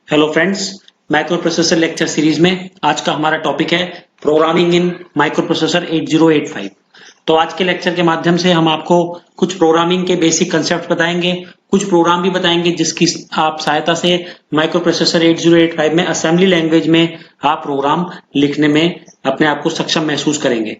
Hello friends, micro processor lecture series में आज का हमारा टॉपिक है प्रोग्रामिंग इन माइक्रो प्रोसेसर 8085। तो आज के लेक्चर के माध्यम से हम आपको कुछ प्रोग्रामिंग के बेसिक कंसेप्ट बताएंगे, कुछ प्रोग्राम भी बताएंगे जिसकी आप सहायता से माइक्रो प्रोसेसर 8085 में असेंबली लैंग्वेज में आप प्रोग्राम लिखने में अपने आप को सक्षम महसूस करेंगे।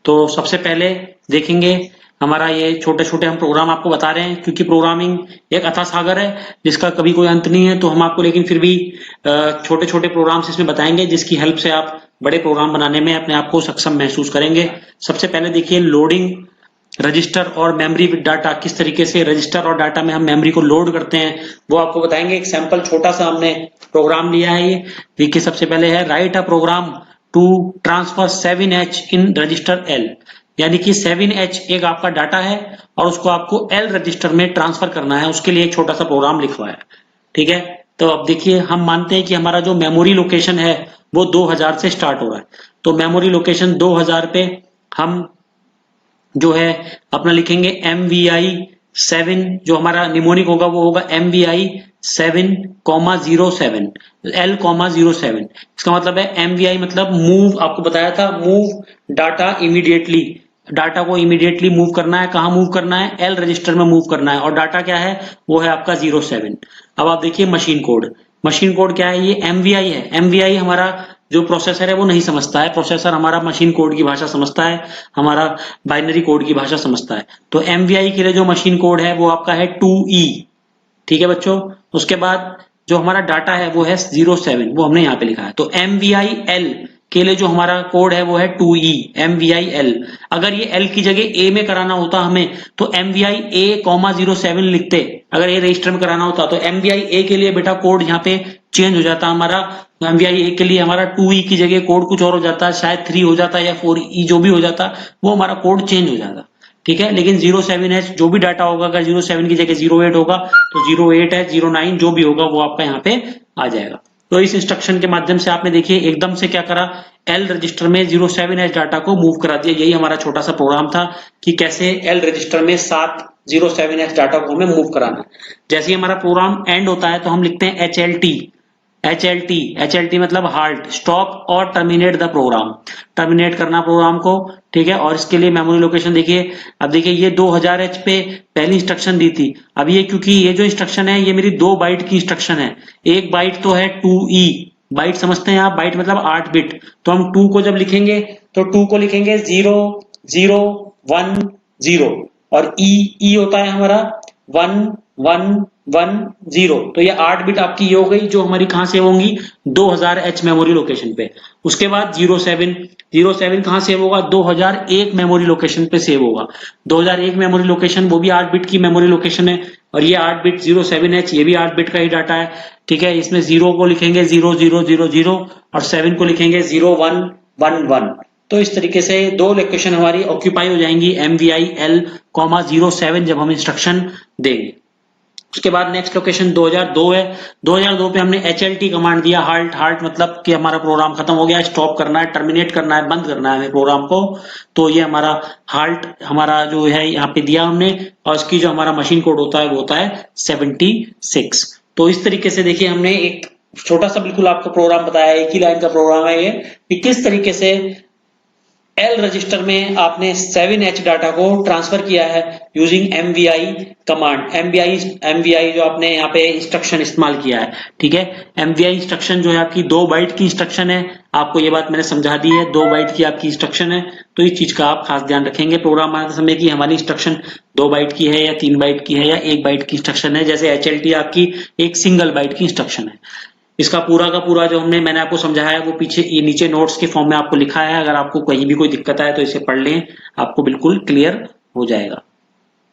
तो सबसे पहले देखेंगे हमारा ये छोटे छोटे हम प्रोग्राम आपको बता रहे हैं, क्योंकि प्रोग्रामिंग एक अथाह सागर है जिसका कभी कोई अंत नहीं है। तो हम आपको लेकिन फिर भी छोटे छोटे प्रोग्राम्स इसमें बताएंगे जिसकी हेल्प से आप बड़े प्रोग्राम बनाने में अपने आप को सक्षम महसूस करेंगे। सबसे पहले देखिए लोडिंग रजिस्टर और मेमोरी विद डाटा, किस तरीके से रजिस्टर और डाटा में हम मेमोरी को लोड करते हैं वो आपको बताएंगे। एक सैंपल छोटा सा हमने प्रोग्राम लिया है। ये देखिए सबसे पहले है write a program to transfer 7H in register L, यानी कि 7H एक आपका डाटा है और उसको आपको L रजिस्टर में ट्रांसफर करना है, उसके लिए एक छोटा सा प्रोग्राम लिखवा है। ठीक है, तो अब देखिए हम मानते हैं कि हमारा जो मेमोरी लोकेशन है वो 2000 से स्टार्ट हो रहा है। तो मेमोरी लोकेशन 2000 पे हम जो है अपना लिखेंगे MVI7, जो हमारा निमोनिक होगा वो होगा MVI7,07 L,07। इसका मतलब है MVI मतलब मूव, आपको बताया था मूव डाटा इमीडिएटली, डाटा को इमीडिएटली मूव करना है। कहाँ मूव करना है? L रजिस्टर में मूव करना है। और डाटा क्या है? वो है आपका 07। अब आप देखिए मशीन कोड, मशीन कोड क्या है? ये MVI है। MVI हमारा जो प्रोसेसर है वो नहीं समझता है, प्रोसेसर हमारा मशीन कोड की भाषा समझता है, हमारा बाइनरी कोड की भाषा समझता है। तो MVI के लिए जो मशीन कोड है वो आपका है 2E। ठीक है बच्चों, उसके बाद जो हमारा डाटा है वो है 07, वो हमने यहाँ पे लिखा है। तो MVIL के लिए जो हमारा कोड है वो है 2E, MVIL। अगर ये L की जगह A में कराना होता हमें तो MVIA,07 लिखते। अगर ये रजिस्टर में कराना होता तो MVIA के लिए बेटा कोड यहाँ पे चेंज हो जाता हमारा। MVIA के लिए हमारा 2E की जगह कोड कुछ और हो जाता, शायद 3 हो जाता या 4E, जो भी हो जाता वो हमारा कोड चेंज हो जाता। ठीक है, लेकिन 07H जो भी डाटा होगा, अगर 07 की जगह 08 होगा तो 08 है, 09 जो भी होगा वो आपका यहाँ पे आ जाएगा। तो इस इंस्ट्रक्शन के माध्यम से आपने देखिए एकदम से क्या करा, L रजिस्टर में 07H डाटा को मूव करा दिया। यही हमारा छोटा सा प्रोग्राम था कि कैसे L रजिस्टर में 07H डाटा को हमें मूव कराना है। जैसे ही हमारा प्रोग्राम एंड होता है तो हम लिखते हैं HLT मतलब हाल्ट, स्टॉप और टर्मिनेट द प्रोग्राम, टर्मिनेट करना प्रोग्राम को। ठीक है, और इसके लिए मेमोरी लोकेशन देखिए। अब देखिए ये 2000H पे पहली इंस्ट्रक्शन दी थी। अब ये क्योंकि ये जो इंस्ट्रक्शन है ये मेरी 2 बाइट की इंस्ट्रक्शन है। एक बाइट तो है 2E, बाइट समझते हैं आप, बाइट मतलब 8 बिट। तो हम 2 को जब लिखेंगे तो 2 को लिखेंगे 0010 और ई होता है हमारा 1110। तो ये 8 बिट आपकी ये हो गई जो हमारी कहां सेव होंगी? 2000H मेमोरी लोकेशन पे। उसके बाद 07 कहां सेव होगा? 2001 मेमोरी लोकेशन पे सेव होगा। 2001 मेमोरी लोकेशन वो भी 8 बिट की मेमोरी लोकेशन है और ये 8 बिट 07H ये भी 8 बिट का ही डाटा है। ठीक है, इसमें 0 को लिखेंगे 0000 और 7 को लिखेंगे 0111। तो इस तरीके से 2 लोकेशन हमारी ऑक्यूपाई हो जाएंगी MVIL,07 जब हम इंस्ट्रक्शन देंगे। उसके बाद नेक्स्ट लोकेशन 2002 है। 2002 पे हमने HLT कमांड दिया, हाल्ट मतलब कि हमारा प्रोग्राम खत्म हो गया, स्टॉप करना है, टर्मिनेट करना है, बंद करना है हमें प्रोग्राम को। तो ये हमारा हाल्ट हमारा जो है यहाँ पे दिया हमने, और इसकी जो हमारा मशीन कोड होता है वो होता है 76। तो इस तरीके से देखिए हमने एक छोटा सा बिल्कुल आपको प्रोग्राम बताया, एक ही लाइन का प्रोग्राम है ये, कि किस तरीके से L रजिस्टर में आपने 7H डाटा को ट्रांसफर किया है यूजिंग MVI कमांड। MVI जो आपने यहाँ पे इंस्ट्रक्शन इस्तेमाल किया है। ठीक है, MVI इंस्ट्रक्शन जो है आपकी 2 बाइट की इंस्ट्रक्शन है। आपको ये बात मैंने समझा दी है, 2 बाइट की आपकी इंस्ट्रक्शन है। तो इस चीज का आप खास ध्यान रखेंगे प्रोग्राम बनाते समय कि हमारी इंस्ट्रक्शन 2 बाइट की है या 3 बाइट की है या 1 बाइट की इंस्ट्रक्शन है। जैसे HLT आपकी एक सिंगल बाइट की इंस्ट्रक्शन है। इसका पूरा का पूरा जो मैंने आपको समझाया है वो पीछे ये नीचे नोट्स के फॉर्म में आपको लिखा है। अगर आपको कहीं भी कोई दिक्कत आए तो इसे पढ़ लें, आपको बिल्कुल क्लियर हो जाएगा।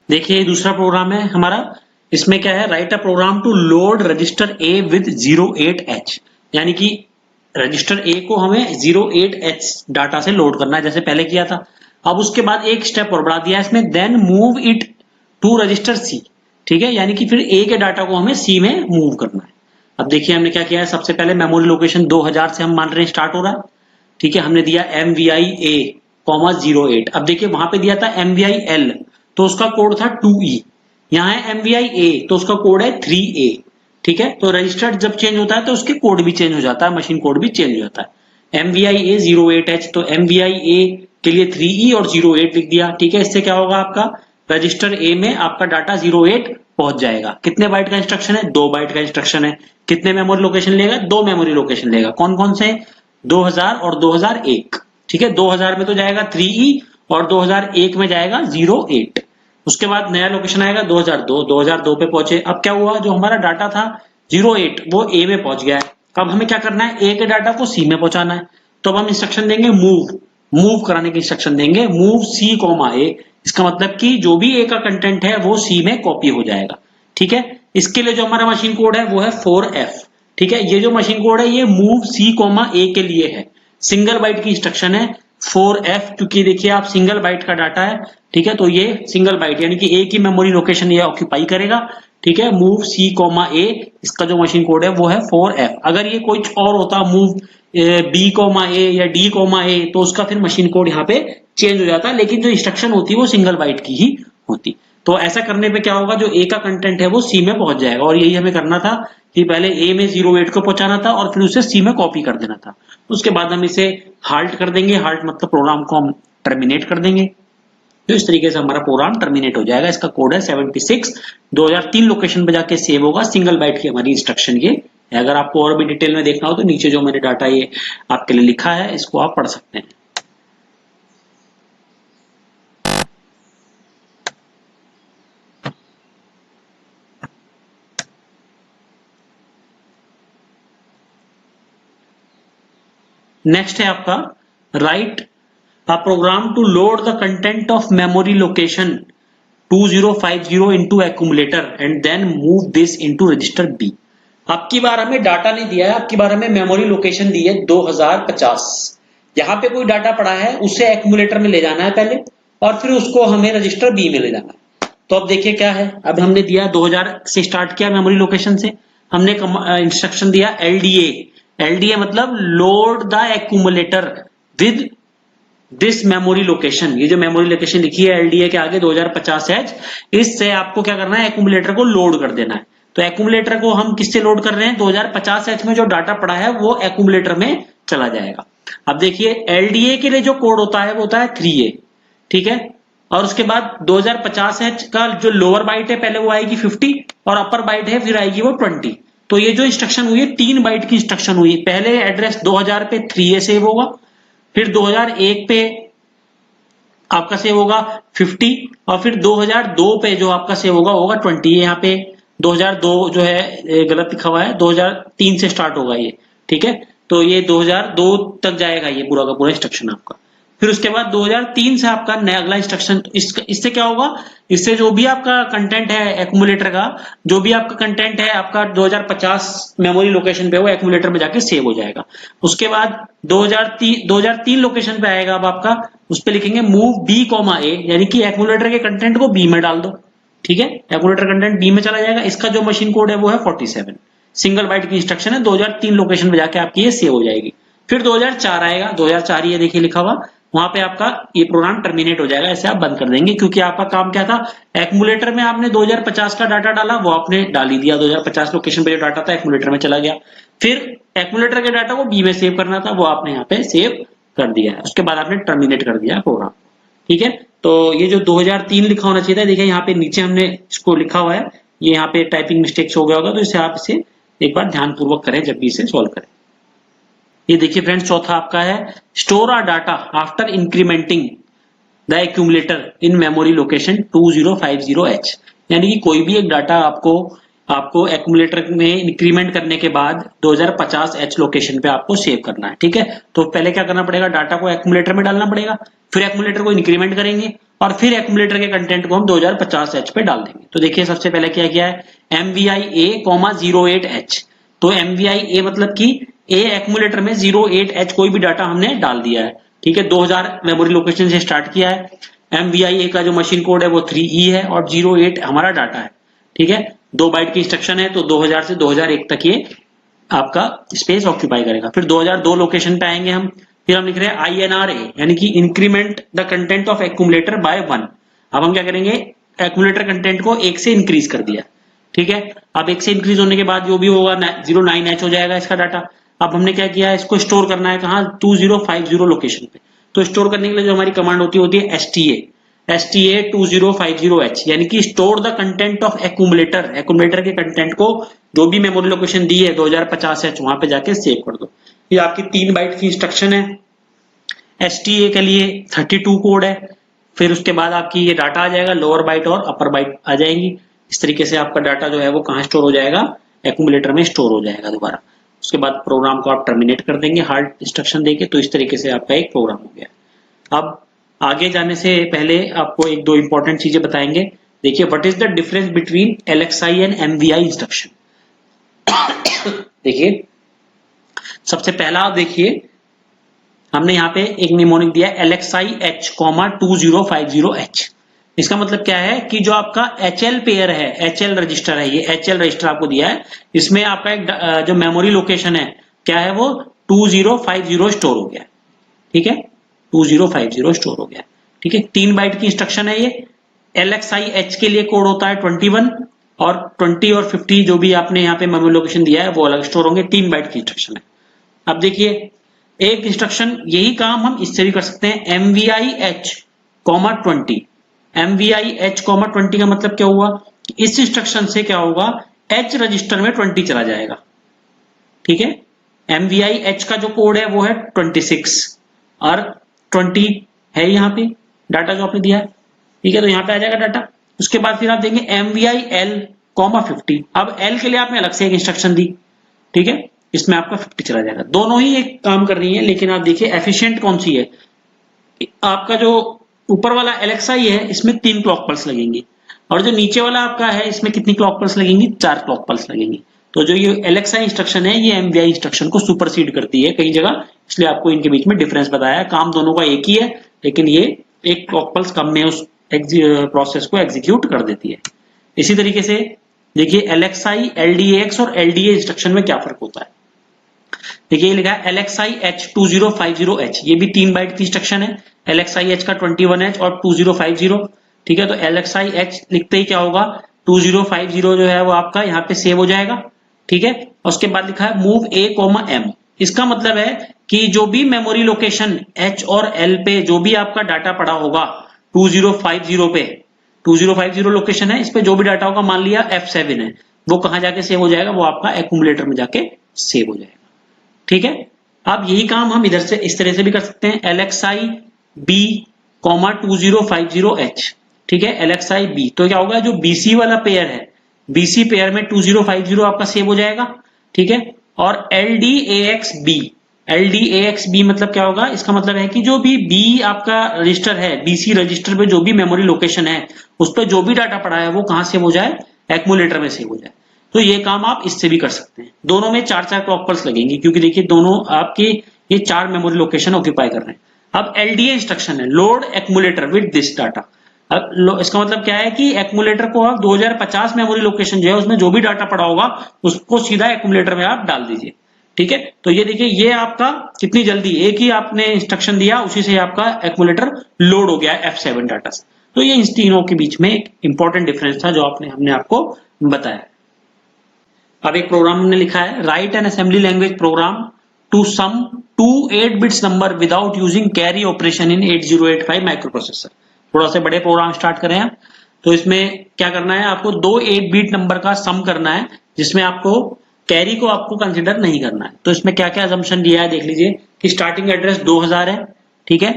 देखिए दूसरा प्रोग्राम है हमारा, इसमें क्या है, write a program to load register A with 08H, यानी कि रजिस्टर A को हमें 08H डाटा से लोड करना है जैसे पहले किया था। अब उसके बाद एक स्टेप और बढ़ा दिया इसमें, then move it to register C। ठीक है, यानी कि फिर A के डाटा को हमें C में मूव करना है। अब देखिए हमने क्या किया है, सबसे पहले मेमोरी लोकेशन 2000 से हम मान रहे हैं स्टार्ट हो रहा है। ठीक है, हमने दिया MVIA,08। अब देखिए वहां पे दिया था MVIL, तो उसका कोड था 2E। यहाँ है MVI-A, तो उसका कोड है 3A। ठीक है, तो रजिस्टर्ड जब चेंज होता है तो उसके कोड भी चेंज हो जाता है, मशीन कोड भी चेंज हो जाता है। MVI-A 08H, तो MVI-A के लिए 3E और 08 लिख दिया। ठीक है, इससे क्या होगा, आपका रजिस्टर A में आपका डाटा 08 पहुंच जाएगा। कितने बाइट का इंस्ट्रक्शन है, 2 बाइट का इंस्ट्रक्शन है। कितने मेमोरी लोकेशन लेगा, 2 मेमोरी लोकेशन लेगा। कौन कौन से, 2000 और 2001। ठीक है, 2000 में तो जाएगा 3E और 2001 में जाएगा 08। उसके बाद नया लोकेशन आएगा 2002, 2002 पे पहुंचे। अब क्या हुआ, जो हमारा डाटा था 08 वो A में पहुंच गया है। अब हमें क्या करना है, A के डाटा को C में पहुंचाना है। तो अब हम इंस्ट्रक्शन देंगे मूव कराने की इंस्ट्रक्शन देंगे, मूव C, A। इसका मतलब कि जो भी A का कंटेंट है वो C में कॉपी हो जाएगा। ठीक है, इसके लिए जो हमारा मशीन कोड है वो है 4F। ठीक है, ये जो मशीन कोड है ये मूव C, A के लिए है, सिंगल बाइट की इंस्ट्रक्शन है 4F, क्योंकि देखिए आप सिंगल बाइट का डाटा है। ठीक है, तो ये सिंगल बाइट यानी कि एक ही मेमोरी लोकेशन ये ऑक्यूपाई करेगा। ठीक है, मूव C, A, इसका जो मशीन कोड है वो है 4F। अगर ये कोई और होता, मूव B, A या D, A, तो उसका फिर मशीन कोड यहाँ पे चेंज हो जाता, लेकिन जो इंस्ट्रक्शन होती है वो सिंगल बाइट की ही होती। तो ऐसा करने पे क्या होगा, जो A का कंटेंट है वो C में पहुंच जाएगा। और यही हमें करना था कि पहले A में 08 को पहुंचाना था और फिर उसे C में कॉपी कर देना था। उसके बाद हम इसे हाल्ट कर देंगे, हाल्ट मतलब प्रोग्राम को हम टर्मिनेट कर देंगे। तो इस तरीके से हमारा प्रोग्राम टर्मिनेट हो जाएगा। इसका कोड है 76, 2003 लोकेशन पे जाके सेव होगा। सिंगल बाइट की हमारी इंस्ट्रक्शन ये है। अगर आपको और भी डिटेल में देखना हो तो नीचे जो मैंने डाटा ये आपके लिए लिखा है इसको आप पढ़ सकते हैं। नेक्स्ट है आपका write a program to load the content of memory location 2050 into accumulator and then move this into register B। अब की बार हमें डाटा नहीं दिया है, अब की बार हमें मेमोरी लोकेशन दी है 2050। यहाँ पे कोई डाटा पड़ा है उसे एक्यूमुलेटर में ले जाना है पहले, और फिर उसको हमें रजिस्टर बी में ले जाना है। तो अब देखिए क्या है, अब हमने दिया 2000 से स्टार्ट किया मेमोरी लोकेशन से, हमने इंस्ट्रक्शन दिया LDA। LDA मतलब load the accumulator with this memory location. ये जो मेमोरी लोकेशन लिखी है LDA के आगे 2050H, इससे आपको क्या करना है, एक्यूमुलेटर को लोड कर देना है। तो एक्यूमुलेटर को हम किससे लोड कर रहे हैं, 2050H में जो डाटा पड़ा है वो एक्यूमुलेटर में चला जाएगा। अब देखिए LDA के लिए जो कोड होता है वो होता है 3A। ठीक है, और उसके बाद 2050H का जो लोअर बाइट है पहले वो आएगी 50 और अपर बाइट है फिर आएगी वो 20। तो ये जो इंस्ट्रक्शन हुई है 3 बाइट की इंस्ट्रक्शन हुई है। पहले एड्रेस 2000 पे 3A सेव होगा, फिर 2001 पे आपका सेव होगा 50 और फिर 2002 पे जो आपका सेव होगा 20। यहाँ पे 2002 जो है गलत लिखा हुआ है, 2003 से स्टार्ट होगा ये। ठीक है, तो ये 2002 तक जाएगा ये पूरा का पूरा इंस्ट्रक्शन आपका। फिर उसके बाद 2003 से आपका नया अगला इंस्ट्रक्शन। इससे क्या होगा, इससे जो भी आपका कंटेंट है एक्यूमुलेटर का, जो भी आपका कंटेंट है आपका 2050 मेमोरी लोकेशन पे वो एक्यूमुलेटर में जाके सेव हो जाएगा। उसके बाद 2003 लोकेशन पे आएगा, अब आपका उस पे लिखेंगे मूव B, A, यानी कि एक्यूमुलेटर के कंटेंट को B में डाल दो। ठीक है, एक्यूमुलेटर कंटेंट B में चला जाएगा। इसका जो मशीन कोड है वो है 47, सिंगल बाइट की इंस्ट्रक्शन है। 2003 लोकेशन पे जाके आपकी ये सेव हो जाएगी। फिर 2004 आएगा, 2004 ये देखिए लिखा हुआ, वहां पे आपका ये प्रोग्राम टर्मिनेट हो जाएगा। ऐसे आप बंद कर देंगे, क्योंकि आपका काम क्या था, एक्यूमुलेटर में आपने 2050 का डाटा डाला वो आपने डाल ही दिया, 2050 लोकेशन पे जो डाटा था एक्यूमुलेटर में चला गया। फिर एक्यूमुलेटर के डाटा को बी में सेव करना था, वो आपने यहाँ पे सेव कर दिया है। उसके बाद आपने टर्मिनेट कर दिया प्रोग्राम। ठीक है, तो ये जो 2003 लिखा होना चाहिए था, देखिए यहाँ पे नीचे हमने इसको लिखा हुआ है, ये यहाँ पे टाइपिंग मिस्टेक्स हो गया होगा, तो इसे आप इसे एक बार ध्यानपूर्वक करें जब भी इसे सॉल्व करें। ये देखिए फ्रेंड्स, चौथा आपका है store a data after incrementing the accumulator in memory location 2050H। यानी कि कोई भी एक डाटा आपको एक्यूमुलेटर में इंक्रीमेंट करने के बाद 2050H लोकेशन पे आपको सेव करना है। ठीक है, तो पहले क्या करना पड़ेगा, डाटा को एक्यूमुलेटर में डालना पड़ेगा, फिर एक्यूमुलेटर को इंक्रीमेंट करेंगे और फिर एक्यूमुलेटर के कंटेंट को हम 2050H पे डाल देंगे। तो देखिए सबसे पहले क्या किया है, MVI-A, 08H। तो MVI-A मतलब कि A एक्यूमुलेटर में 08H कोई भी डाटा हमने डाल दिया है। ठीक है, 2000 मेमोरी लोकेशन से स्टार्ट किया है। MVI-A का जो मशीन कोड है वो 3E है और 08 हमारा डाटा है। ठीक है, 2 बाइट की इंस्ट्रक्शन है, तो 2000 से 2001 तक ये आपका स्पेस ऑक्यूपाई करेगा। फिर 2002 लोकेशन पे आएंगे हम, फिर हम लिख रहे हैं INR-A, यानी कि increment the content of accumulator by 1। अब हम क्या करेंगे, एक्यूमुलेटर कंटेंट को 1 से इंक्रीज कर दिया, ठीक है। अब 1 से इंक्रीज होने के बाद जो भी होगा 09H हो जाएगा इसका डाटा। अब हमने क्या किया, इसको स्टोर करना है कहाँ, 2050 लोकेशन पे। तो स्टोर करने के लिए जो हमारी कमांड होती है STA 2050H, यानी कि store the content of accumulator के कंटेंट को जो भी मेमोरी लोकेशन दी है 2050H वहां पे जाके सेव कर दो। ये आपकी 3 बाइट की इंस्ट्रक्शन है। STA के लिए 32 कोड है। फिर उसके बाद आपकी ये डाटा आ जाएगा, लोअर बाइट और अपर बाइट आ जाएंगी। इस तरीके से आपका डाटा जो है वो कहाँ स्टोर हो जाएगा, एक्यूमुलेटर में स्टोर हो जाएगा दोबारा। उसके बाद प्रोग्राम को आप टर्मिनेट कर देंगे हार्ड इंस्ट्रक्शन देके। तो इस तरीके से आपका एक प्रोग्राम हो गया। अब आगे जाने से पहले आपको एक दो इंपॉर्टेंट चीजें बताएंगे। देखिए, what is the difference between LXI and MVI instruction. देखिए, सबसे पहला आप देखिए, हमने यहाँ पे एक निमोनिक दिया LXI H, 2050H। इसका मतलब क्या है कि जो आपका HL पेयर है, HL रजिस्टर है, ये HL रजिस्टर आपको दिया है, इसमें आपका एक जो मेमोरी लोकेशन है क्या है, वो 2050 स्टोर हो गया, ठीक है, 2050 स्टोर हो गया, ठीक है। 3 बाइट की इंस्ट्रक्शन है ये। LXI H के लिए कोड होता है 21 और 20 और 50 जो भी आपने यहाँ पे मेमोरी लोकेशन दिया है वो अलग स्टोर होंगे। 3 बाइट की इंस्ट्रक्शन है। अब देखिए, एक इंस्ट्रक्शन यही काम हम इससे भी कर सकते हैं, MVI H, 20। MVI H, 20 का मतलब क्या हुआ, इस इंस्ट्रक्शन से क्या होगा, H रजिस्टर में 20 चला जाएगा, ठीक है। MVI H का जो कोड है वो है 26 और 20 है यहाँ पे डाटा जो आपने दिया है, ठीक है। तो यहाँ पे आ जाएगा डाटा। उसके बाद फिर आप देंगे MVI L, 50। अब L के लिए आपने अलग से एक इंस्ट्रक्शन दी, ठीक है, इसमें आपका 50 चला जाएगा। दोनों ही एक काम कर रही है, लेकिन आप देखिए एफिशिएंट कौन सी है। आपका जो ऊपर वाला LXI है इसमें 3 क्लॉक पल्स लगेंगी और जो नीचे वाला आपका है इसमें कितनी क्लॉक पल्स लगेंगी, 4 क्लॉक पल्स लगेंगी। तो जो ये LXI इंस्ट्रक्शन है ये MVI इंस्ट्रक्शन को सुपरसीड करती है कई जगह, इसलिए आपको इनके बीच में डिफरेंस बताया है। काम दोनों का एक ही है, लेकिन ये एक क्लॉक पल्स कम में उस प्रोसेस को एग्जीक्यूट कर देती है। इसी तरीके से देखिए LXI, LDAX और LDA इंस्ट्रक्शन में क्या फर्क होता है। देखिए, ये लिखा है LXI H, 2050H, ये भी 3 बाइट की इंस्ट्रक्शन है। LXI H का 21H और 2050, ठीक है। तो LXI H लिखते ही क्या होगा, 2050 जो है वो आपका यहाँ पे सेव हो जाएगा, ठीक है। और उसके बाद लिखा है मूव A, M। इसका मतलब है कि जो भी मेमोरी लोकेशन H और L पे जो भी आपका डाटा पड़ा होगा 2050 पे, 2050 लोकेशन है, इस पे जो भी डाटा होगा, मान लिया F7 है, वो कहां जाके सेव हो जाएगा, वो आपका एक्यूमुलेटर में जाके सेव हो जाएगा, ठीक है। अब यही काम हम इधर से इस तरह से भी कर सकते हैं, LXI B, 2050H, ठीक है। LXI B तो क्या होगा, जो BC वाला पेयर है, BC पेयर में 2050 आपका सेव हो जाएगा, ठीक है। और LDAX B मतलब क्या होगा, इसका मतलब है कि जो भी B आपका रजिस्टर है, BC रजिस्टर पे जो भी मेमोरी लोकेशन है उस पर जो भी डाटा पड़ा है वो कहां सेव हो जाए, एक्यूमुलेटर में सेव हो जाए। तो ये काम आप इससे भी कर सकते हैं। दोनों में 4-4 क्लॉक पल्स लगेंगी, क्योंकि देखिए दोनों आपके ये 4 मेमोरी लोकेशन ऑक्यूपाई कर रहे हैं। अब LDA इंस्ट्रक्शन है, load accumulator with this data. अब इसका मतलब क्या है कि एक्यूमुलेटर को आप 2050 मेमोरी लोकेशन जो है उसमें जो भी डाटा पड़ा होगा उसको सीधा एक्यूमुलेटर में आप डाल दीजिए, ठीक है। तो ये देखिए, ये आपका कितनी जल्दी, एक ही आपने इंस्ट्रक्शन दिया उसी से आपका एक्यूमुलेटर लोड हो गया है F7 डाटा से। तो ये इन तीनों के बीच में एक इंपॉर्टेंट डिफरेंस था जो हमने आपको बताया। अब एक प्रोग्राम हमने लिखा है, write an assembly language program to sum 2 8 bits number without using carry operation in 8085 microprocessor. थोड़ा से बड़े प्रोग्राम स्टार्ट करें आप। तो इसमें क्या करना है, आपको 2 8 बिट नंबर का सम करना है, जिसमें आपको कैरी को आपको कंसिडर नहीं करना है। तो इसमें क्या क्या असम्पशन दिया है देख लीजिए, कि स्टार्टिंग एड्रेस 2000 है, ठीक है।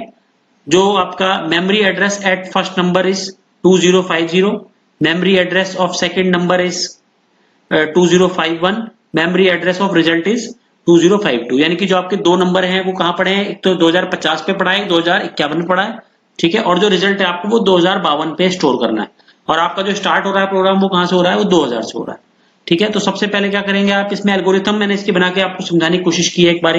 जो आपका memory address at first number is 2050, memory address of second number is 2051, memory address of result is 2052। यानी कि जो आपके दो नंबर हैं वो कहां पड़े हैं, एक तो 2050 पे पड़ा है, 2051 पड़ा है, ठीक है। और जो रिजल्ट है आपको वो 2052 पे स्टोर करना है। और आपका जो स्टार्ट हो रहा है प्रोग्राम वो कहां से हो रहा है, वो 2000 से हो रहा है, ठीक है। तो सबसे पहले क्या करेंगे आप, इसमें एल्गोरिथम मैंने इसकी बना के आपको समझाने की कोशिश की है एक बार।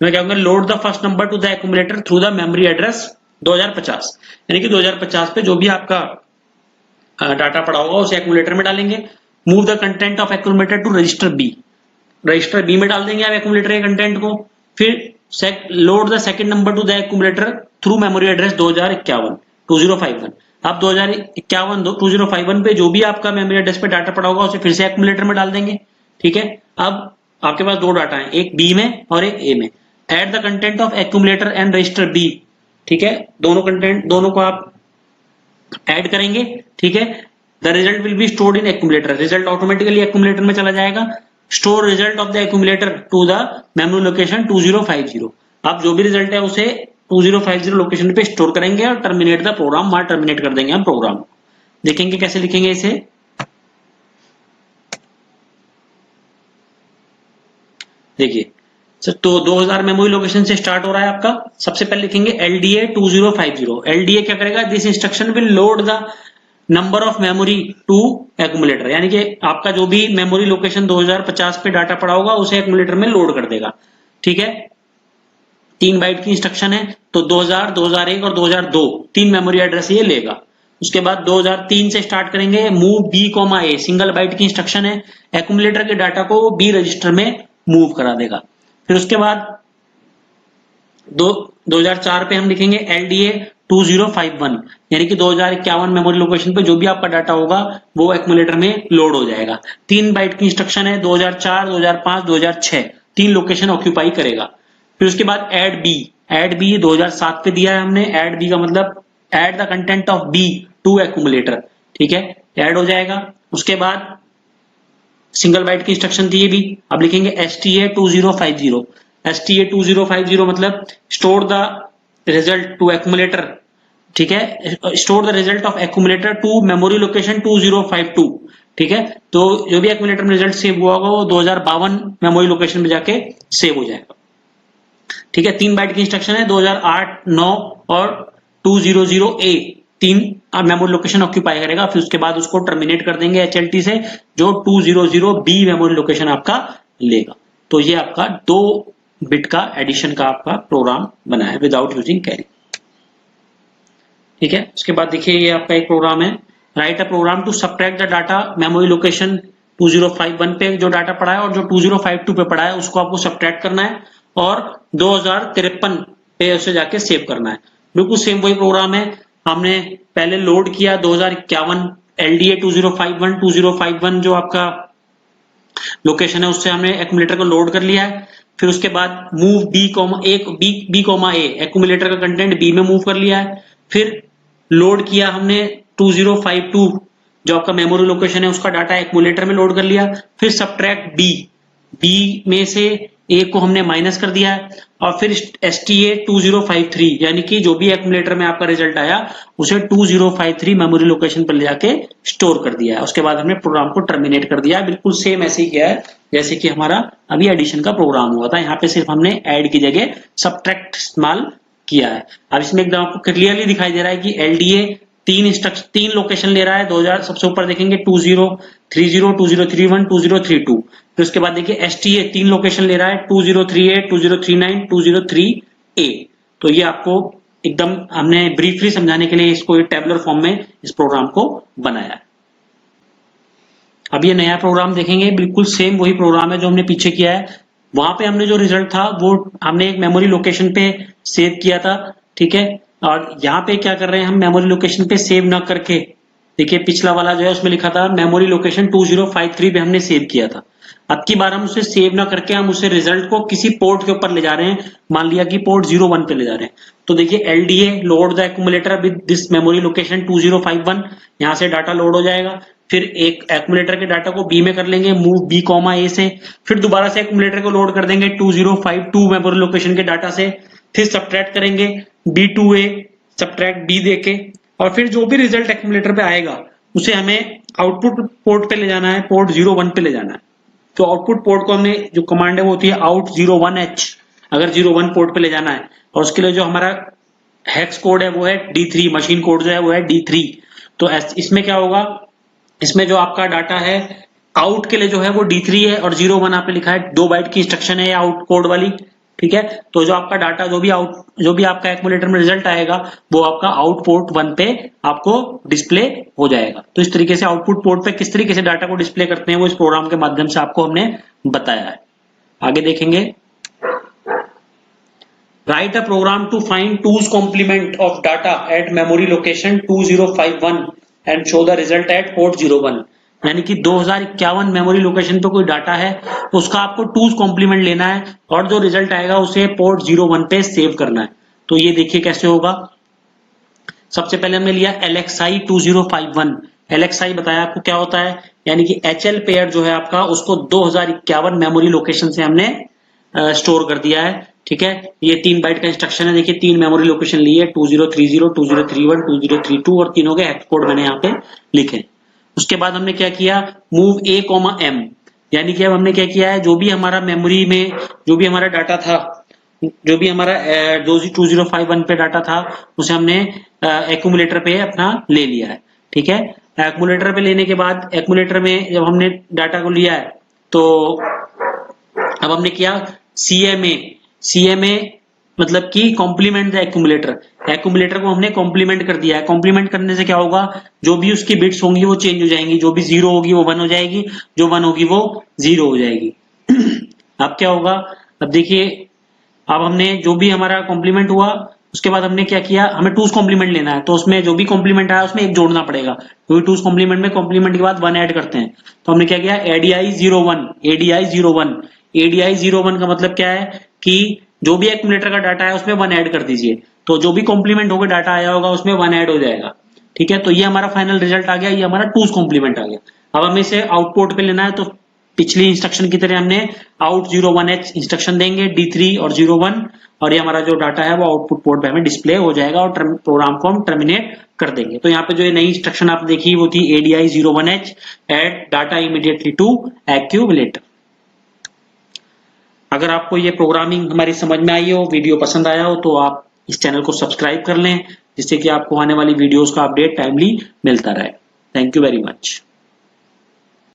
मैं क्या कहूंगा, load the first number to the accumulator through the memory address 2050, यानी कि 2050 पे जो भी आपका डाटा पड़ा होगा उसे एक्यूमुलेटर में डालेंगे। Move the content of accumulator to register B में डाल देंगे आप एक्यूमुलेटर के कंटेंट को। फिर load the second number to the accumulator through memory address 2051, अब 2051 2051 पे जो भी आपका मेमोरी एड्रेस पे डाटा पड़ा होगा उसे फिर से एक्यूमुलेटर में डाल देंगे। ठीक है, अब आपके पास दो डाटा है, एक बी में और एक ए में। Add the content of accumulator and register B. ठीक है, दोनों कंटेंट दोनों को आप ऐड करेंगे। ठीक है, the result will be stored in accumulator, result automatically accumulator में चला जाएगा। Store result of the accumulator to the memory location 2050। अब जो भी रिजल्ट है उसे 2050 लोकेशन पे स्टोर करेंगे और टर्मिनेट द प्रोग्राम, वहां टर्मिनेट कर देंगे हम प्रोग्राम। देखेंगे कैसे लिखेंगे इसे। देखिए तो 2000 मेमोरी लोकेशन से स्टार्ट हो रहा है आपका। सबसे पहले लिखेंगे LDA 2050। LDA क्या करेगा, this instruction will load the number of memory to accumulator, यानी कि आपका जो भी मेमोरी लोकेशन 2050 पे डाटा पड़ा होगा उसे एक्यूमुलेटर में लोड कर देगा। ठीक है, 3 बाइट की इंस्ट्रक्शन है, तो 2000, 2001 और 2002 तीन मेमोरी एड्रेस ये लेगा। उसके बाद 2003 से स्टार्ट करेंगे, मूव बी कॉमा ए, सिंगल बाइट की इंस्ट्रक्शन है, एक्यूमुलेटर के डाटा को बी रजिस्टर में मूव करा देगा। फिर उसके बाद 2004 पे हम लिखेंगे LDA 2051, यानी कि 2051 मेमोरी लोकेशन पे जो भी आपका डाटा होगा वो एक्यूमुलेटर में लोड हो जाएगा। 3 बाइट की इंस्ट्रक्शन है, 2004, 2005, 2006 तीन लोकेशन ऑक्यूपाई करेगा। फिर उसके बाद एड बी 2007 पे दिया है हमने। एड बी का मतलब add the content of B to accumulator. ठीक है, ऐड हो जाएगा। उसके बाद सिंगल बाइट की इंस्ट्रक्शन थी ये भी। अब लिखेंगे STA 2050। STA 2050 मतलब store the result to accumulator. ठीक है, store the result of accumulator to memory location 2052। ठीक है, तो जो भी एक्यूमुलेटर में रिजल्ट सेव हुआ होगा वो 2052 मेमोरी लोकेशन में जाके सेव हो जाएगा। ठीक है, 3 बाइट की इंस्ट्रक्शन है, 2008, 9 और 200A तीन मेमोरी लोकेशन ऑक्यूपाई करेगा। फिर उसके बाद उसको टर्मिनेट कर देंगे HLT से, जो 200B मेमोरी लोकेशन आपका लेगा। तो ये आपका 2 बिट का एडिशन का आपका प्रोग्राम बना है विदाउट यूजिंग कैरी। ठीक है, उसके बाद देखिए ये आपका एक प्रोग्राम है, write a program to subtract the data memory location 2051 पे जो डाटा पड़ा है और जो 2052 पे पड़ा है उसको आपको सब्ट्रैक्ट करना है और 2053 पे उसे जाके सेव करना है। बिल्कुल सेम वही प्रोग्राम है, हमने पहले लोड किया 2051 LDA 2051 जो आपका लोकेशन है उससे हमने एक्यूमुलेटर को लोड कर लिया है। फिर उसके बाद मूव बी कॉमा ए, एक्यूमुलेटर का कंटेंट बी में मूव कर लिया है। फिर लोड किया हमने 2052 जो आपका मेमोरी लोकेशन है उसका डाटा एक्यूमुलेटर में लोड कर लिया। फिर सब्ट्रैक्ट बी में से ए को हमने माइनस कर दिया है और फिर STA 2053 यानी कि जो भी एक्यूमुलेटर में आपका रिजल्ट आया उसे 2053 मेमोरी लोकेशन पर ले जाके स्टोर कर दिया है। उसके बाद हमने प्रोग्राम को टर्मिनेट कर दिया है। बिल्कुल सेम ऐसे ही किया है जैसे कि हमारा अभी एडिशन का प्रोग्राम हुआ था। यहाँ पे सिर्फ हमने ऐड की जगह सब्ट्रैक्ट इस्तेमाल किया है। अब इसमें एकदम आपको क्लियरली दिखाई दे रहा है कि LDA तीन लोकेशन ले रहा है। 2000 सबसे ऊपर देखेंगे 2030, 2031, 2032। फिर उसके बाद देखिए STA 3 लोकेशन ले रहा है, 2038, 2039, 203A। तो ये आपको एकदम हमने ब्रीफली समझाने के लिए इसको टेबुलर फॉर्म में इस प्रोग्राम को बनाया है। अब ये नया प्रोग्राम देखेंगे, बिल्कुल सेम वही प्रोग्राम है जो हमने पीछे किया है। वहां पे हमने जो रिजल्ट था वो हमने एक मेमोरी लोकेशन पे सेव किया था। ठीक है, और यहाँ पे क्या कर रहे हैं हम, मेमोरी लोकेशन पे सेव ना करके, देखिए पिछला वाला जो है उसमें लिखा था मेमोरी लोकेशन 2053 पे हमने सेव किया था। अब की बार हम उसे सेव ना करके हम उसे रिजल्ट को किसी पोर्ट के ऊपर ले जा रहे हैं, मान लिया कि पोर्ट 01 पे ले जा रहे हैं। तो देखिए LDA load the accumulator with this memory location 2051, यहाँ से डाटा लोड हो जाएगा। फिर एक एक्यूमुलेटर के डाटा को बी में कर लेंगे मूव बी कॉमा ए से, फिर दोबारा से एक्यूमुलेटर को लोड कर देंगे 2052 मेमोरी लोकेशन के डाटा से, फिर सब्ट्रैक्ट करेंगे B2A सब्ट्रैक्ट बी देके, और फिर जो भी रिजल्ट एक्यूमुलेटर पे आएगा उसे हमें आउटपुट पोर्ट पे ले जाना है, पोर्ट 01 पे ले जाना है। तो आउटपुट पोर्ट को हमने जो कमांड है वो होती है out 01H, अगर 01 पोर्ट पे ले जाना है। और उसके लिए जो हमारा हेक्स कोड है वो है D3, मशीन कोड जो है वो है D3। तो इसमें क्या होगा, इसमें जो आपका डाटा है आउट के लिए जो है वो D3 है और 01 आपने लिखा है, 2 बाइट की इंस्ट्रक्शन है आउट कोड वाली। ठीक है, तो जो आपका डाटा जो भी आपका एक्यूमुलेटर में रिजल्ट आएगा वो आपका आउट पोर्ट 1 पे आपको डिस्प्ले हो जाएगा। तो इस तरीके से आउटपुट पोर्ट पे किस तरीके से डाटा को डिस्प्ले करते हैं वो इस प्रोग्राम के माध्यम से आपको हमने बताया है। आगे देखेंगे, write a program to find 2's complement of data at memory location 2051 and show the result at port 01। यानी कि 2051 मेमोरी लोकेशन पे कोई डाटा है, उसका आपको 2's complement लेना है और जो रिजल्ट आएगा उसे पोर्ट 01 पे सेव करना है। तो ये देखिए कैसे होगा। सबसे पहले हमने लिया LXI 2051। LXI बताया आपको क्या होता है, यानी कि HL पेयर जो है आपका उसको 2051 मेमोरी लोकेशन से हमने स्टोर कर दिया है। ठीक है, ये 3 बाइट का इंस्ट्रक्शन है। देखिए 3 मेमोरी लोकेशन ली है, 2030, 2031, 2032 और तीनों के हेक्स कोड मैंने यहाँ पे लिखे। उसके बाद हमने क्या किया, मूव A, M, यानी कि अब हमने क्या किया है, जो भी हमारा मेमोरी में जो भी हमारा डाटा था, जो भी हमारा 2051 पे डाटा था उसे हमने एक्यूमुलेटर पे अपना ले लिया है। ठीक है, एक्यूमुलेटर पे लेने के बाद एक्यूमुलेटर में जब हमने डाटा को लिया है तो अब हमने किया CMA मतलब कि कॉम्प्लीमेंट द एक्यूमुलेटर। एक्यूमुलेटर को हमने कॉम्प्लीमेंट कर दिया है। कॉम्प्लीमेंट करने से क्या होगा, जो भी उसकी बिट्स होंगी वो चेंज हो जाएंगी, जो भी 0 होगी वो 1 हो जाएगी, जो 1 होगी वो 0 हो जाएगी। अब क्या होगा, अब देखिए अब हमने जो भी हमारा कॉम्प्लीमेंट हुआ उसके बाद हमने क्या किया, हमें 2's कॉम्प्लीमेंट लेना है, तो उसमें जो भी कॉम्प्लीमेंट आया उसमें एक जोड़ना पड़ेगा, क्योंकि 2's कॉम्प्लीमेंट में कॉम्प्लीमेंट के बाद 1 ऐड करते हैं। तो हमने क्या किया, ADI 01 का मतलब क्या है कि जो भी एक्यूमुलेटर का डाटा है उसमें 1 ऐड कर दीजिए, तो जो भी कॉम्प्लीमेंट होकर डाटा आया होगा उसमें 1 ऐड हो जाएगा। ठीक है, तो ये हमारा फाइनल रिजल्ट आ गया, ये हमारा 2's कॉम्प्लीमेंट आ गया। अब हमें इसे आउटपुट पे लेना है, तो पिछली इंस्ट्रक्शन की तरह हमने out 01H इंस्ट्रक्शन देंगे, D3 और 01, और ये हमारा जो डाटा है वो आउटपुट पोर्ट पे हमें डिस्प्ले हो जाएगा और प्रोग्राम को हम टर्मिनेट कर देंगे। तो यहाँ पे जो ये नई इंस्ट्रक्शन आपने देखी वो थी ADI 01H add data immediately to accumulator। अगर आपको ये प्रोग्रामिंग हमारी समझ में आई हो, वीडियो पसंद आया हो, तो आप इस चैनल को सब्सक्राइब कर लें, जिससे कि आपको आने वाली वीडियोस का अपडेट टाइमली मिलता रहे। Thank you very much.